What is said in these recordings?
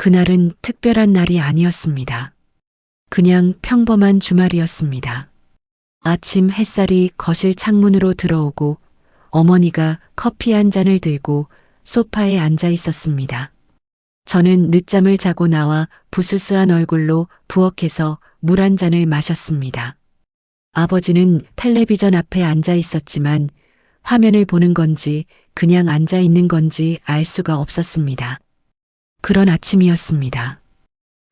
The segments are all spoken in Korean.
그날은 특별한 날이 아니었습니다. 그냥 평범한 주말이었습니다. 아침 햇살이 거실 창문으로 들어오고 어머니가 커피 한 잔을 들고 소파에 앉아 있었습니다. 저는 늦잠을 자고 나와 부스스한 얼굴로 부엌에서 물 한 잔을 마셨습니다. 아버지는 텔레비전 앞에 앉아 있었지만 화면을 보는 건지 그냥 앉아 있는 건지 알 수가 없었습니다. 그런 아침이었습니다.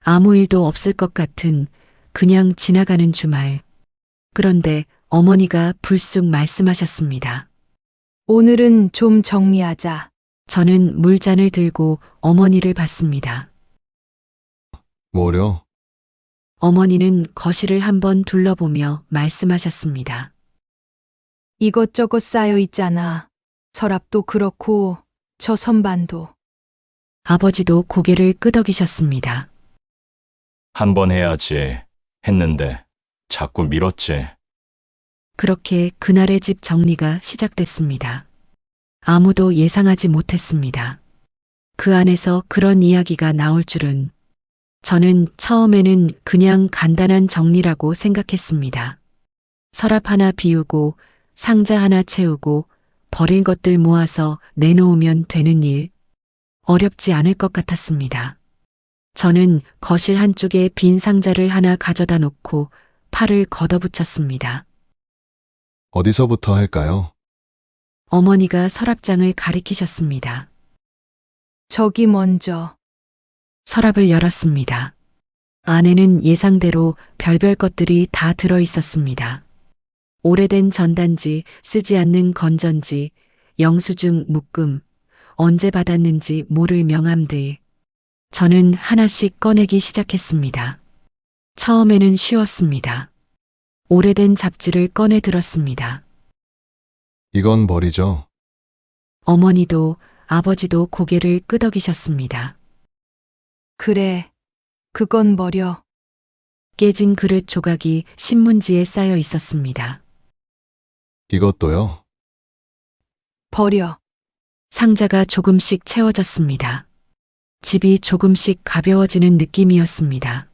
아무 일도 없을 것 같은 그냥 지나가는 주말. 그런데 어머니가 불쑥 말씀하셨습니다. 오늘은 좀 정리하자. 저는 물잔을 들고 어머니를 봤습니다. 뭐려? 어머니는 거실을 한번 둘러보며 말씀하셨습니다. 이것저것 쌓여 있잖아. 서랍도 그렇고 저 선반도. 아버지도 고개를 끄덕이셨습니다. 한 번 해야지 했는데 자꾸 미뤘지. 그렇게 그날의 집 정리가 시작됐습니다. 아무도 예상하지 못했습니다. 그 안에서 그런 이야기가 나올 줄은. 저는 처음에는 그냥 간단한 정리라고 생각했습니다. 서랍 하나 비우고 상자 하나 채우고 버릴 것들 모아서 내놓으면 되는 일. 어렵지 않을 것 같았습니다. 저는 거실 한쪽에 빈 상자를 하나 가져다 놓고 팔을 걷어붙였습니다. 어디서부터 할까요? 어머니가 서랍장을 가리키셨습니다. 저기 먼저. 서랍을 열었습니다. 안에는 예상대로 별별 것들이 다 들어 있었습니다. 오래된 전단지, 쓰지 않는 건전지, 영수증 묶음, 언제 받았는지 모를 명함들. 저는 하나씩 꺼내기 시작했습니다. 처음에는 쉬웠습니다. 오래된 잡지를 꺼내 들었습니다. 이건 버리죠. 어머니도 아버지도 고개를 끄덕이셨습니다. 그래. 그건 버려. 깨진 그릇 조각이 신문지에 쌓여 있었습니다. 이것도요. 버려. 상자가 조금씩 채워졌습니다. 집이 조금씩 가벼워지는 느낌이었습니다.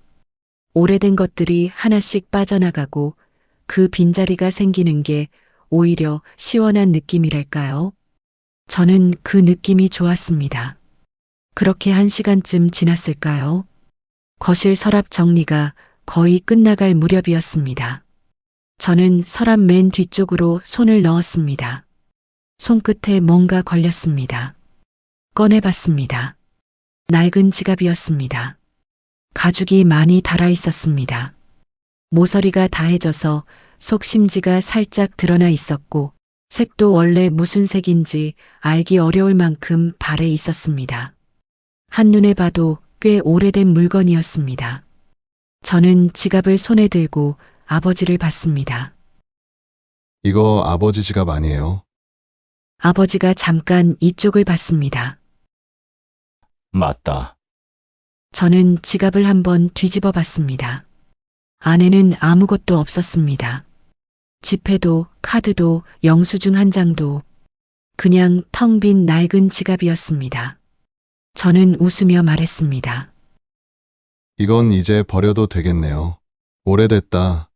오래된 것들이 하나씩 빠져나가고 그 빈자리가 생기는 게 오히려 시원한 느낌이랄까요? 저는 그 느낌이 좋았습니다. 그렇게 1시간쯤 지났을까요? 거실 서랍 정리가 거의 끝나갈 무렵이었습니다. 저는 서랍 맨 뒤쪽으로 손을 넣었습니다. 손끝에 뭔가 걸렸습니다. 꺼내봤습니다. 낡은 지갑이었습니다. 가죽이 많이 달아 있었습니다. 모서리가 다해져서 속 심지가 살짝 드러나 있었고 색도 원래 무슨 색인지 알기 어려울 만큼 발에 있었습니다. 한눈에 봐도 꽤 오래된 물건이었습니다. 저는 지갑을 손에 들고 아버지를 봤습니다. 이거 아버지 지갑 아니에요? 아버지가 잠깐 이쪽을 봤습니다. 맞다. 저는 지갑을 한번 뒤집어 봤습니다. 안에는 아무것도 없었습니다. 지폐도 카드도 영수증 한 장도 그냥 텅 빈 낡은 지갑이었습니다. 저는 웃으며 말했습니다. 이건 이제 버려도 되겠네요. 오래됐다.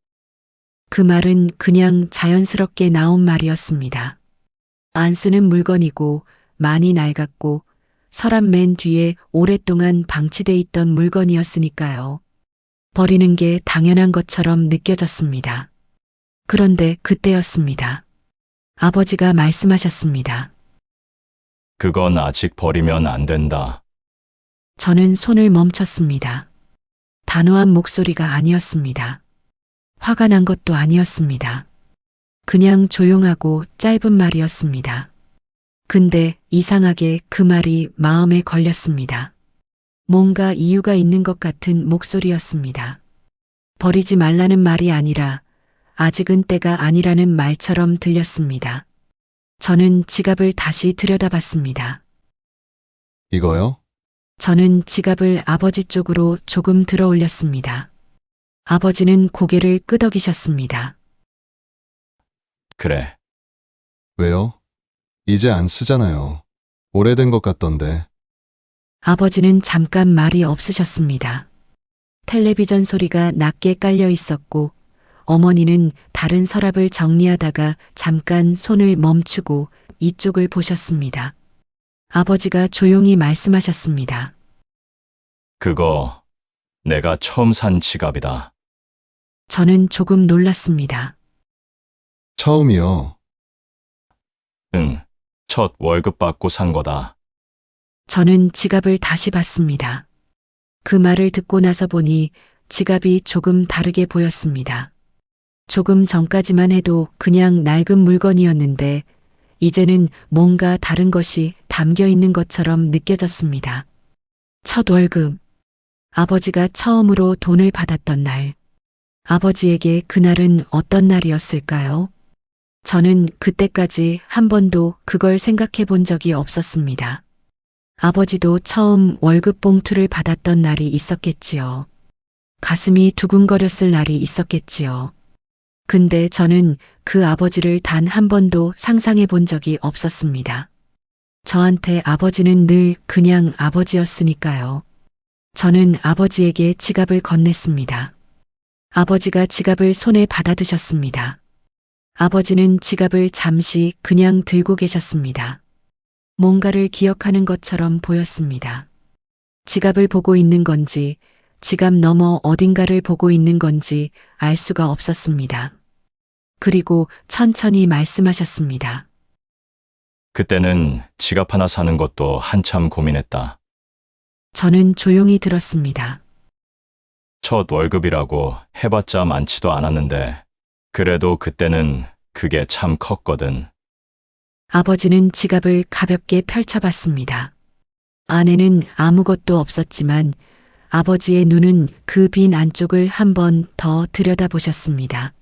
그 말은 그냥 자연스럽게 나온 말이었습니다. 안 쓰는 물건이고 많이 낡았고 서랍 맨 뒤에 오랫동안 방치돼 있던 물건이었으니까요. 버리는 게 당연한 것처럼 느껴졌습니다. 그런데 그때였습니다. 아버지가 말씀하셨습니다. 그건 아직 버리면 안 된다. 저는 손을 멈췄습니다. 단호한 목소리가 아니었습니다. 화가 난 것도 아니었습니다. 그냥 조용하고 짧은 말이었습니다. 근데 이상하게 그 말이 마음에 걸렸습니다. 뭔가 이유가 있는 것 같은 목소리였습니다. 버리지 말라는 말이 아니라 아직은 때가 아니라는 말처럼 들렸습니다. 저는 지갑을 다시 들여다봤습니다. 이거요? 저는 지갑을 아버지 쪽으로 조금 들어 올렸습니다. 아버지는 고개를 끄덕이셨습니다. 그래. 왜요? 이제 안 쓰잖아요. 오래된 것 같던데. 아버지는 잠깐 말이 없으셨습니다. 텔레비전 소리가 낮게 깔려 있었고 어머니는 다른 서랍을 정리하다가 잠깐 손을 멈추고 이쪽을 보셨습니다. 아버지가 조용히 말씀하셨습니다. 그거 내가 처음 산 지갑이다. 저는 조금 놀랐습니다. 처음이요. 응, 첫 월급 받고 산 거다. 저는 지갑을 다시 봤습니다. 그 말을 듣고 나서 보니 지갑이 조금 다르게 보였습니다. 조금 전까지만 해도 그냥 낡은 물건이었는데 이제는 뭔가 다른 것이 담겨 있는 것처럼 느껴졌습니다. 첫 월급. 아버지가 처음으로 돈을 받았던 날. 아버지에게 그날은 어떤 날이었을까요? 저는 그때까지 한 번도 그걸 생각해 본 적이 없었습니다. 아버지도 처음 월급 봉투를 받았던 날이 있었겠지요. 가슴이 두근거렸을 날이 있었겠지요. 근데 저는 그 아버지를 단 한 번도 상상해 본 적이 없었습니다. 저한테 아버지는 늘 그냥 아버지였으니까요. 저는 아버지에게 지갑을 건넸습니다. 아버지가 지갑을 손에 받아드셨습니다. 아버지는 지갑을 잠시 그냥 들고 계셨습니다. 뭔가를 기억하는 것처럼 보였습니다. 지갑을 보고 있는 건지, 지갑 너머 어딘가를 보고 있는 건지 알 수가 없었습니다. 그리고 천천히 말씀하셨습니다. 그때는 지갑 하나 사는 것도 한참 고민했다. 저는 조용히 들었습니다. 첫 월급이라고 해봤자 많지도 않았는데, 그래도 그때는 그게 참 컸거든. 아버지는 지갑을 가볍게 펼쳐봤습니다. 안에는 아무것도 없었지만 아버지의 눈은 그 빈 안쪽을 한 번 더 들여다보셨습니다.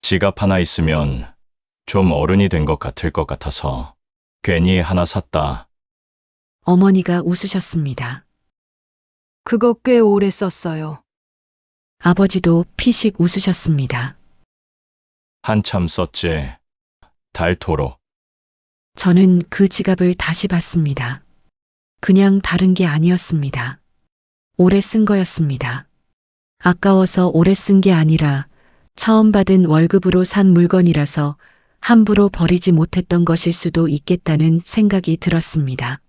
지갑 하나 있으면 좀 어른이 된 것 같을 것 같아서 괜히 하나 샀다. 어머니가 웃으셨습니다. 그거 꽤 오래 썼어요. 아버지도 피식 웃으셨습니다. 한참 썼지. 닳도록. 저는 그 지갑을 다시 봤습니다. 그냥 다른 게 아니었습니다. 오래 쓴 거였습니다. 아까워서 오래 쓴 게 아니라 처음 받은 월급으로 산 물건이라서 함부로 버리지 못했던 것일 수도 있겠다는 생각이 들었습니다.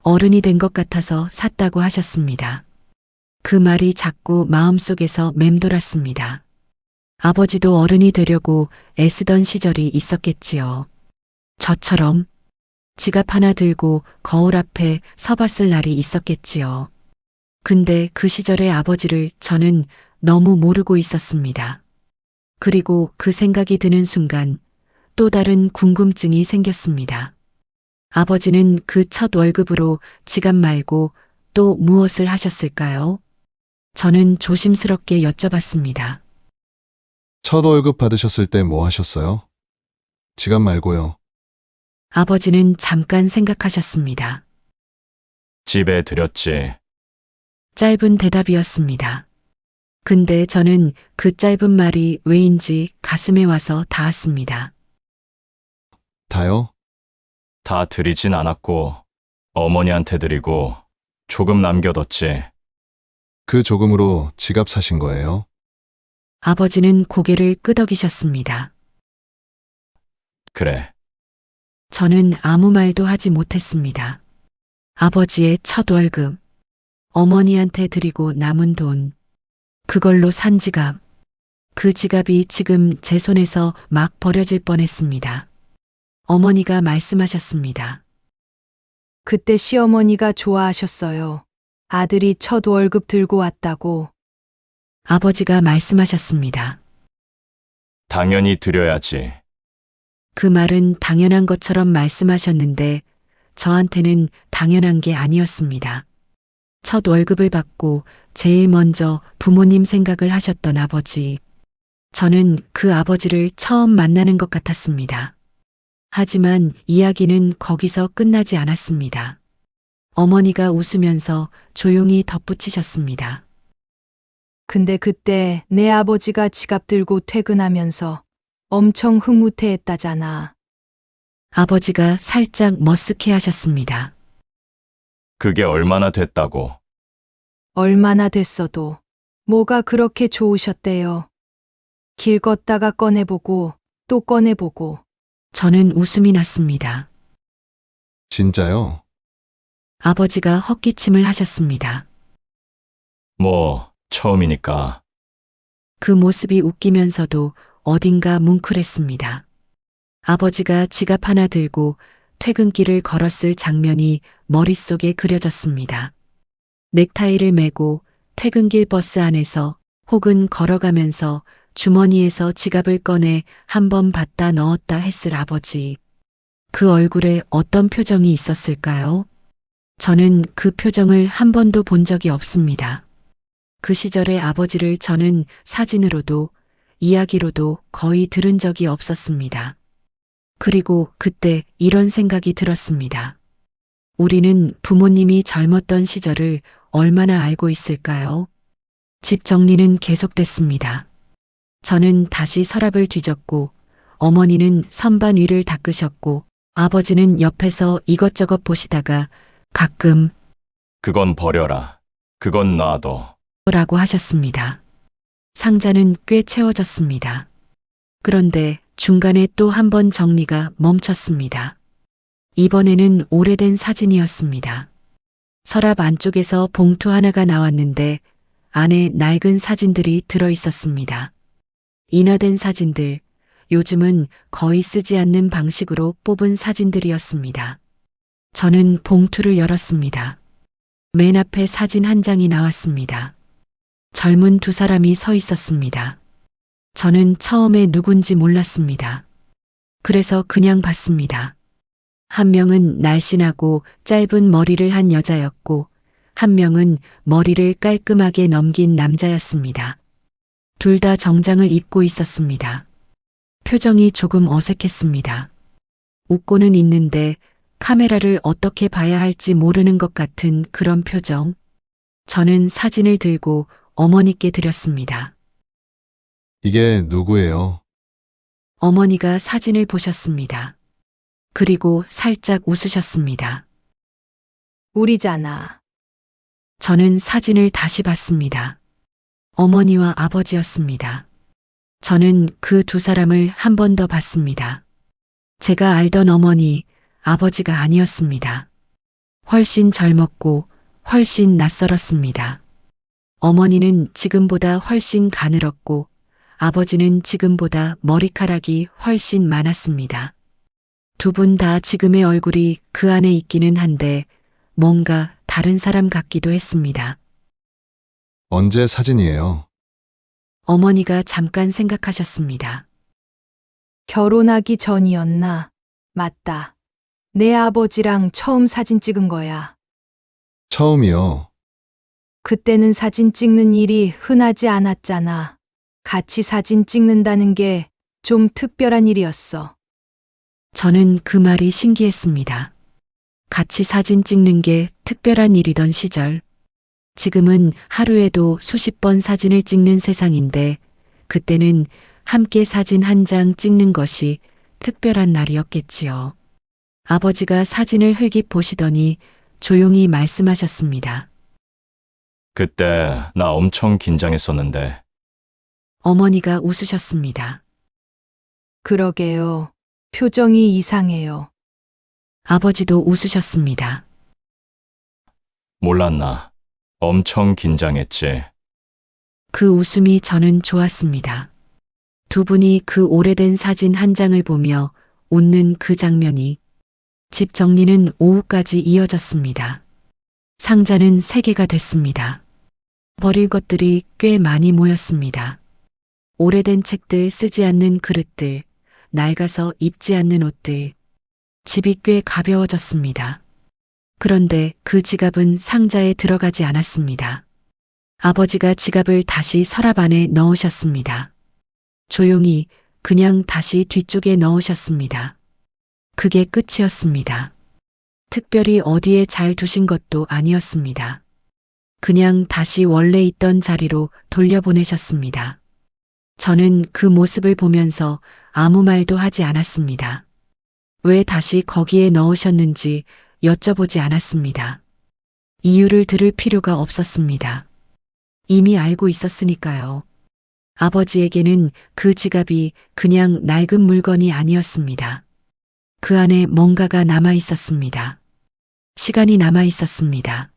어른이 된 것 같아서 샀다고 하셨습니다. 그 말이 자꾸 마음속에서 맴돌았습니다. 아버지도 어른이 되려고 애쓰던 시절이 있었겠지요. 저처럼 지갑 하나 들고 거울 앞에 서봤을 날이 있었겠지요. 근데 그 시절의 아버지를 저는 너무 모르고 있었습니다. 그리고 그 생각이 드는 순간 또 다른 궁금증이 생겼습니다. 아버지는 그 첫 월급으로 지갑 말고 또 무엇을 하셨을까요? 저는 조심스럽게 여쭤봤습니다. 첫 월급 받으셨을 때 뭐 하셨어요? 지갑 말고요. 아버지는 잠깐 생각하셨습니다. 집에 들였지. 짧은 대답이었습니다. 근데 저는 그 짧은 말이 왜인지 가슴에 와서 닿았습니다. 다요? 다 드리진 않았고 어머니한테 드리고 조금 남겨뒀지. 그 조금으로 지갑 사신 거예요? 아버지는 고개를 끄덕이셨습니다. 그래. 저는 아무 말도 하지 못했습니다. 아버지의 첫 월급, 어머니한테 드리고 남은 돈, 그걸로 산 지갑, 그 지갑이 지금 제 손에서 막 버려질 뻔했습니다. 어머니가 말씀하셨습니다. 그때 시어머니가 좋아하셨어요. 아들이 첫 월급 들고 왔다고. 아버지가 말씀하셨습니다. 당연히 드려야지. 그 말은 당연한 것처럼 말씀하셨는데 저한테는 당연한 게 아니었습니다. 첫 월급을 받고 제일 먼저 부모님 생각을 하셨던 아버지. 저는 그 아버지를 처음 만나는 것 같았습니다. 하지만 이야기는 거기서 끝나지 않았습니다. 어머니가 웃으면서 조용히 덧붙이셨습니다. 근데 그때 내 아버지가 지갑 들고 퇴근하면서 엄청 흐뭇해 했다잖아. 아버지가 살짝 머쓱해 하셨습니다. 그게 얼마나 됐다고. 얼마나 됐어도 뭐가 그렇게 좋으셨대요. 길 걷다가 꺼내보고 또 꺼내보고 저는 웃음이 났습니다. 진짜요? 아버지가 헛기침을 하셨습니다. 뭐, 처음이니까. 그 모습이 웃기면서도 어딘가 뭉클했습니다. 아버지가 지갑 하나 들고 퇴근길을 걸었을 장면이 머릿속에 그려졌습니다. 넥타이를 매고 퇴근길 버스 안에서 혹은 걸어가면서 주머니에서 지갑을 꺼내 한 번 받다 넣었다 했을 아버지. 그 얼굴에 어떤 표정이 있었을까요? 저는 그 표정을 한 번도 본 적이 없습니다. 그 시절의 아버지를 저는 사진으로도 이야기로도 거의 들은 적이 없었습니다. 그리고 그때 이런 생각이 들었습니다. 우리는 부모님이 젊었던 시절을 얼마나 알고 있을까요? 집 정리는 계속됐습니다. 저는 다시 서랍을 뒤졌고 어머니는 선반 위를 닦으셨고 아버지는 옆에서 이것저것 보시다가 가끔 그건 버려라. 그건 놔둬. 라고 하셨습니다. 상자는 꽤 채워졌습니다. 그런데 중간에 또 한 번 정리가 멈췄습니다. 이번에는 오래된 사진이었습니다. 서랍 안쪽에서 봉투 하나가 나왔는데 안에 낡은 사진들이 들어 있었습니다. 인화된 사진들, 요즘은 거의 쓰지 않는 방식으로 뽑은 사진들이었습니다. 저는 봉투를 열었습니다. 맨 앞에 사진 한 장이 나왔습니다. 젊은 두 사람이 서 있었습니다. 저는 처음에 누군지 몰랐습니다. 그래서 그냥 봤습니다. 한 명은 날씬하고 짧은 머리를 한 여자였고, 한 명은 머리를 깔끔하게 넘긴 남자였습니다. 둘 다 정장을 입고 있었습니다. 표정이 조금 어색했습니다. 웃고는 있는데 카메라를 어떻게 봐야 할지 모르는 것 같은 그런 표정. 저는 사진을 들고 어머니께 드렸습니다. 이게 누구예요? 어머니가 사진을 보셨습니다. 그리고 살짝 웃으셨습니다. 우리잖아. 저는 사진을 다시 봤습니다. 어머니와 아버지였습니다. 저는 그 두 사람을 한 번 더 봤습니다. 제가 알던 어머니, 아버지가 아니었습니다. 훨씬 젊었고 훨씬 낯설었습니다. 어머니는 지금보다 훨씬 가늘었고 아버지는 지금보다 머리카락이 훨씬 많았습니다. 두 분 다 지금의 얼굴이 그 안에 있기는 한데 뭔가 다른 사람 같기도 했습니다. 언제 사진이에요? 어머니가 잠깐 생각하셨습니다. 결혼하기 전이었나? 맞다. 내 아버지랑 처음 사진 찍은 거야. 처음이요. 그때는 사진 찍는 일이 흔하지 않았잖아. 같이 사진 찍는다는 게 좀 특별한 일이었어. 저는 그 말이 신기했습니다. 같이 사진 찍는 게 특별한 일이던 시절. 지금은 하루에도 수십 번 사진을 찍는 세상인데 그때는 함께 사진 한 장 찍는 것이 특별한 날이었겠지요. 아버지가 사진을 흘깃 보시더니 조용히 말씀하셨습니다. 그때 나 엄청 긴장했었는데. 어머니가 웃으셨습니다. 그러게요. 표정이 이상해요. 아버지도 웃으셨습니다. 몰랐나. 엄청 긴장했지. 그 웃음이 저는 좋았습니다. 두 분이 그 오래된 사진 한 장을 보며 웃는 그 장면이. 집 정리는 오후까지 이어졌습니다. 상자는 3개가 됐습니다. 버릴 것들이 꽤 많이 모였습니다. 오래된 책들, 쓰지 않는 그릇들, 낡아서 입지 않는 옷들. 집이 꽤 가벼워졌습니다. 그런데 그 지갑은 상자에 들어가지 않았습니다. 아버지가 지갑을 다시 서랍 안에 넣으셨습니다. 조용히 그냥 다시 뒤쪽에 넣으셨습니다. 그게 끝이었습니다. 특별히 어디에 잘 두신 것도 아니었습니다. 그냥 다시 원래 있던 자리로 돌려보내셨습니다. 저는 그 모습을 보면서 아무 말도 하지 않았습니다. 왜 다시 거기에 넣으셨는지 여쭤보지 않았습니다. 이유를 들을 필요가 없었습니다. 이미 알고 있었으니까요. 아버지에게는 그 지갑이 그냥 낡은 물건이 아니었습니다. 그 안에 뭔가가 남아 있었습니다. 시간이 남아 있었습니다.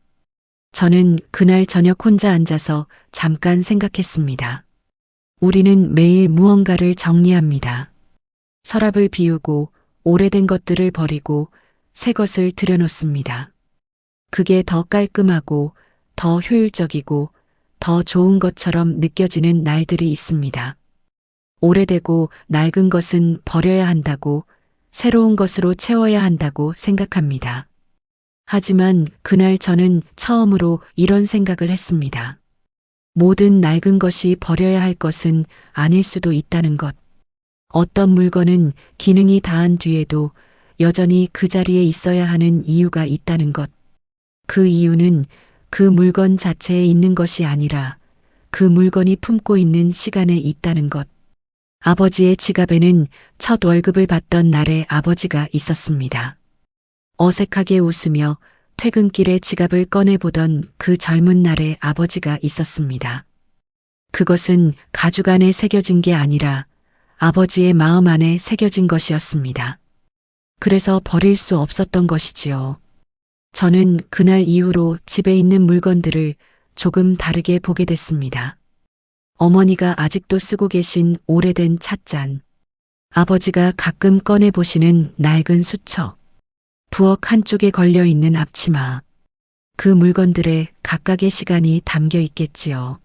저는 그날 저녁 혼자 앉아서 잠깐 생각했습니다. 우리는 매일 무언가를 정리합니다. 서랍을 비우고 오래된 것들을 버리고 새 것을 들여놓습니다. 그게 더 깔끔하고 더 효율적이고 더 좋은 것처럼 느껴지는 날들이 있습니다. 오래되고 낡은 것은 버려야 한다고, 새로운 것으로 채워야 한다고 생각합니다. 하지만 그날 저는 처음으로 이런 생각을 했습니다. 모든 낡은 것이 버려야 할 것은 아닐 수도 있다는 것. 어떤 물건은 기능이 다한 뒤에도 여전히 그 자리에 있어야 하는 이유가 있다는 것. 그 이유는 그 물건 자체에 있는 것이 아니라 그 물건이 품고 있는 시간에 있다는 것. 아버지의 지갑에는 첫 월급을 받던 날의 아버지가 있었습니다. 어색하게 웃으며 퇴근길에 지갑을 꺼내보던 그 젊은 날의 아버지가 있었습니다. 그것은 가죽 안에 새겨진 게 아니라 아버지의 마음 안에 새겨진 것이었습니다. 그래서 버릴 수 없었던 것이지요. 저는 그날 이후로 집에 있는 물건들을 조금 다르게 보게 됐습니다. 어머니가 아직도 쓰고 계신 오래된 찻잔, 아버지가 가끔 꺼내보시는 낡은 수첩, 부엌 한쪽에 걸려있는 앞치마, 그 물건들에 각각의 시간이 담겨 있겠지요.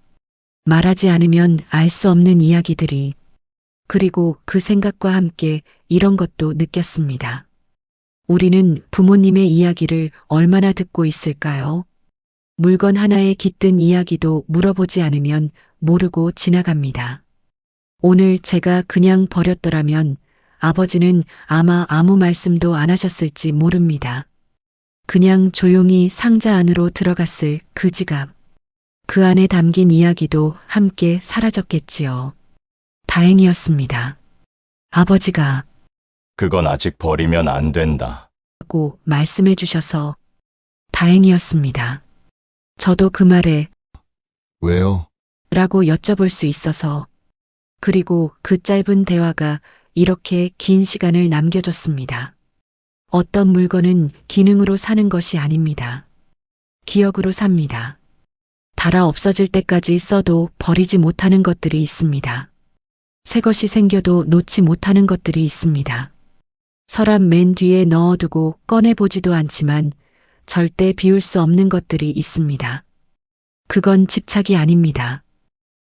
말하지 않으면 알 수 없는 이야기들이. 그리고 그 생각과 함께 이런 것도 느꼈습니다. 우리는 부모님의 이야기를 얼마나 듣고 있을까요? 물건 하나에 깃든 이야기도 물어보지 않으면 모르고 지나갑니다. 오늘 제가 그냥 버렸더라면 아버지는 아마 아무 말씀도 안 하셨을지 모릅니다. 그냥 조용히 상자 안으로 들어갔을 그 지갑. 그 안에 담긴 이야기도 함께 사라졌겠지요. 다행이었습니다. 아버지가 그건 아직 버리면 안 된다. 고 말씀해 주셔서 다행이었습니다. 저도 그 말에 왜요? 라고 여쭤볼 수 있어서, 그리고 그 짧은 대화가 이렇게 긴 시간을 남겨줬습니다. 어떤 물건은 기능으로 사는 것이 아닙니다. 기억으로 삽니다. 닳아 없어질 때까지 써도 버리지 못하는 것들이 있습니다. 새 것이 생겨도 놓지 못하는 것들이 있습니다. 서랍 맨 뒤에 넣어두고 꺼내보지도 않지만 절대 비울 수 없는 것들이 있습니다. 그건 집착이 아닙니다.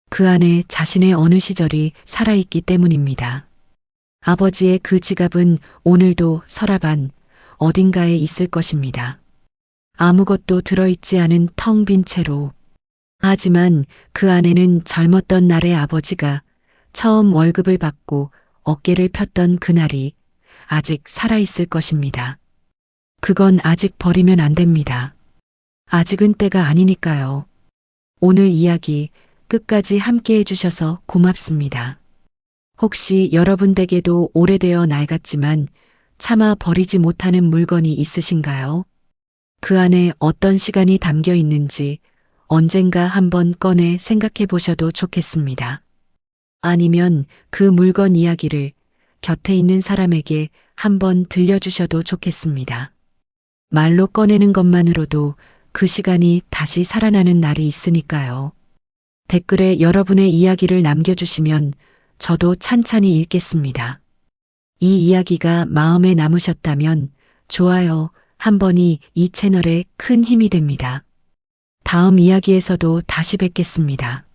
그 안에 자신의 어느 시절이 살아있기 때문입니다. 아버지의 그 지갑은 오늘도 서랍 안 어딘가에 있을 것입니다. 아무것도 들어있지 않은 텅 빈 채로. 하지만 그 안에는 젊었던 날의 아버지가 처음 월급을 받고 어깨를 폈던 그날이 아직 살아있을 것입니다. 그건 아직 버리면 안 됩니다. 아직은 때가 아니니까요. 오늘 이야기 끝까지 함께 해주셔서 고맙습니다. 혹시 여러분 댁에도 오래되어 낡았지만 차마 버리지 못하는 물건이 있으신가요? 그 안에 어떤 시간이 담겨 있는지 언젠가 한번 꺼내 생각해 보셔도 좋겠습니다. 아니면 그 물건 이야기를 곁에 있는 사람에게 한번 들려주셔도 좋겠습니다. 말로 꺼내는 것만으로도 그 시간이 다시 살아나는 날이 있으니까요. 댓글에 여러분의 이야기를 남겨주시면 저도 찬찬히 읽겠습니다. 이 이야기가 마음에 남으셨다면 좋아요 한 번이 이 채널에 큰 힘이 됩니다. 다음 이야기에서도 다시 뵙겠습니다.